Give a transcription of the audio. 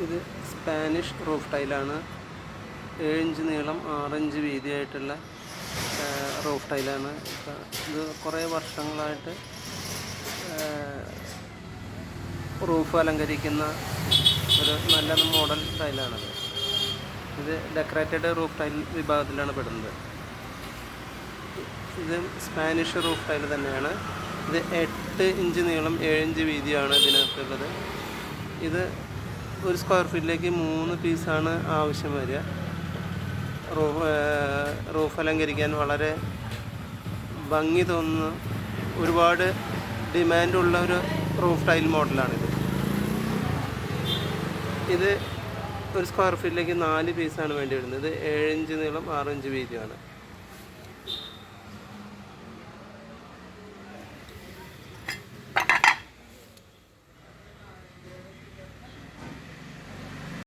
ഇത് Spanish roof ടൈലാണ്. 7 inch നീളം 6 ഇഞ്ച് വീതിയായിട്ടുള്ള റൂഫ് ടൈലാണ്. ഇത് കുറേ വർഷങ്ങളായിട്ട് റൂഫ് അലങ്കരിക്കുന്ന ഒരു നല്ല മോഡൽ ടൈലാണത്. ഇത് ഡെക്കറേറ്റഡ് റൂഫ് ടൈൽ വിഭാഗത്തിലാണ് പെടുന്നത്. ഇത് സ്പാനിഷ് റൂഫ് ടൈൽ തന്നെയാണ്. ഇത് 8 ഇഞ്ച് നീളം 7 ഇഞ്ച് വീതിയാണ് ഇതിനകത്തുള്ളത്. ഇത് ഒരു സ്ക്വയർ ഫീറ്റിലേക്ക് 3 പീസാണ് ആവശ്യം വരിക. റൂഫ് അലങ്കരിക്കാൻ വളരെ ഭംഗി തോന്നുന്ന, ഒരുപാട് ഡിമാൻഡുള്ള ഒരു റൂഫ് ടൈൽ മോഡലാണിത്. ഇത് ഒരു സ്ക്വയർ ഫീറ്റിലേക്ക് 4 പീസാണ് വേണ്ടി വരുന്നത്. 7 ഇഞ്ച് നീളം 6 ഇഞ്ച് വീതിയാണ്.